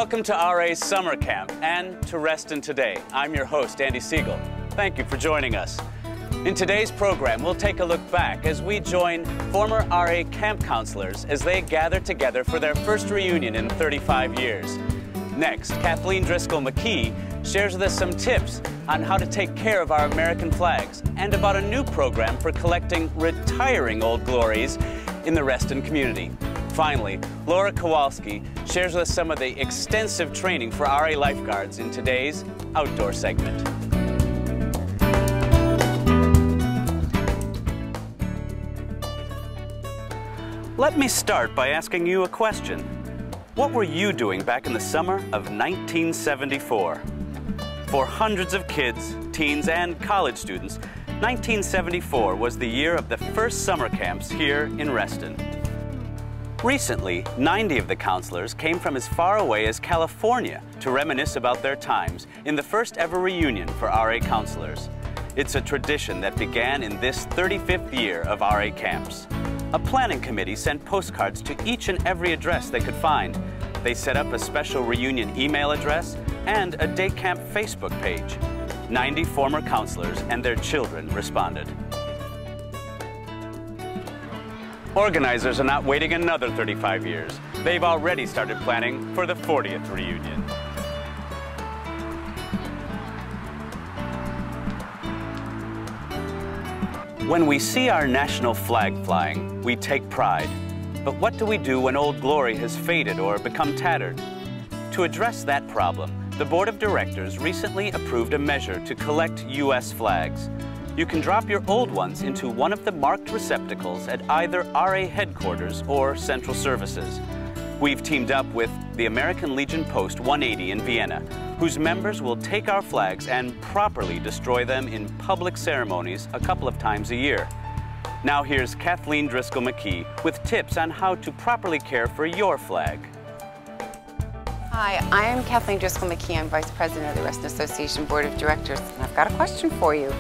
Welcome to RA's Summer Camp and to Reston Today. I'm your host, Andy Siegel. Thank you for joining us. In today's program, we'll take a look back as we join former RA camp counselors as they gather together for their first reunion in 35 years. Next, Kathleen McKee shares with us some tips on how to take care of our American flags and about a new program for collecting retiring Old Glories in the Reston community. Finally, Laura Kowalski shares with us some of the extensive training for RA lifeguards in today's outdoor segment. Let me start by asking you a question. What were you doing back in the summer of 1974? For hundreds of kids, teens, and college students, 1974 was the year of the first summer camps here in Reston. Recently, 90 of the counselors came from as far away as California to reminisce about their times in the first ever reunion for RA counselors. It's a tradition that began in this 35th year of RA camps. A planning committee sent postcards to each and every address they could find. They set up a special reunion email address and a day camp Facebook page. 90 former counselors and their children responded. Organizers are not waiting another 35 years. They've already started planning for the 40th reunion. When we see our national flag flying, we take pride. But what do we do when Old Glory has faded or become tattered? To address that problem, the Board of Directors recently approved a measure to collect U.S. flags. You can drop your old ones into one of the marked receptacles at either RA headquarters or central services. We've teamed up with the American Legion Post 180 in Vienna, whose members will take our flags and properly destroy them in public ceremonies a couple of times a year. Now here's Kathleen McKee with tips on how to properly care for your flag. Hi, I am Kathleen McKee. I'm Vice President of the Reston Association Board of Directors, and I've got a question for you.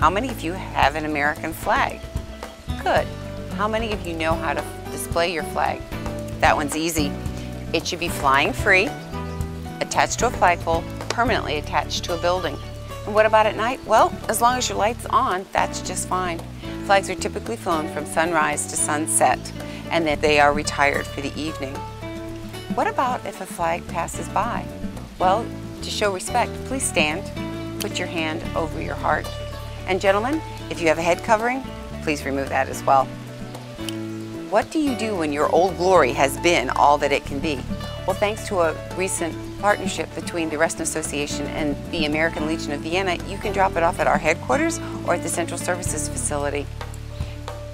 How many of you have an American flag? Good. How many of you know how to display your flag? That one's easy. It should be flying free, attached to a flagpole, permanently attached to a building. And what about at night? Well, as long as your light's on, that's just fine. Flags are typically flown from sunrise to sunset, and then they are retired for the evening. What about if a flag passes by? Well, to show respect, please stand, put your hand over your heart. And gentlemen, if you have a head covering, please remove that as well. What do you do when your Old Glory has been all that it can be? Well, thanks to a recent partnership between the Reston Association and the American Legion of Vienna, you can drop it off at our headquarters or at the Central Services facility.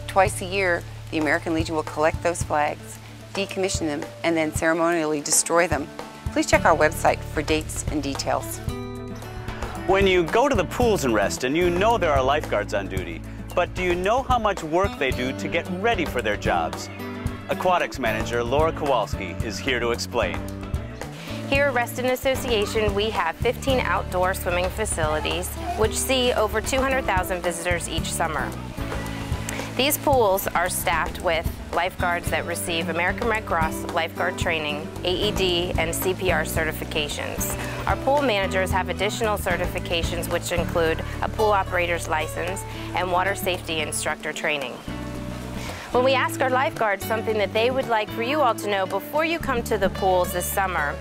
Twice a year, the American Legion will collect those flags, decommission them, and then ceremonially destroy them. Please check our website for dates and details. When you go to the pools in Reston, you know there are lifeguards on duty. But do you know how much work they do to get ready for their jobs? Aquatics Manager Laura Kowalski is here to explain. Here at Reston Association, we have 15 outdoor swimming facilities, which see over 200,000 visitors each summer. These pools are staffed with lifeguards that receive American Red Cross lifeguard training, AED, and CPR certifications. Our pool managers have additional certifications which include a pool operator's license and water safety instructor training. When we ask our lifeguards something that they would like for you all to know before you come to the pools this summer,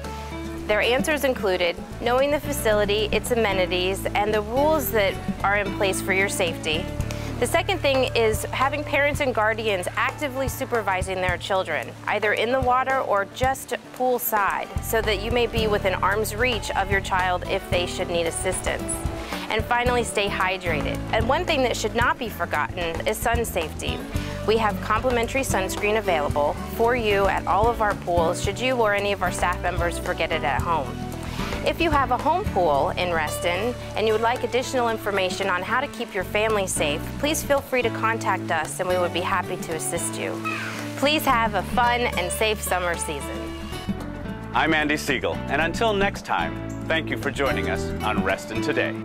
their answers included knowing the facility, its amenities, and the rules that are in place for your safety. The second thing is having parents and guardians actively supervising their children, either in the water or just poolside, so that you may be within arm's reach of your child if they should need assistance. And finally, stay hydrated. And one thing that should not be forgotten is sun safety. We have complimentary sunscreen available for you at all of our pools should you or any of our staff members forget it at home. If you have a home pool in Reston and you would like additional information on how to keep your family safe, please feel free to contact us and we would be happy to assist you. Please have a fun and safe summer season. I'm Andy Siegel, and until next time, thank you for joining us on Reston Today.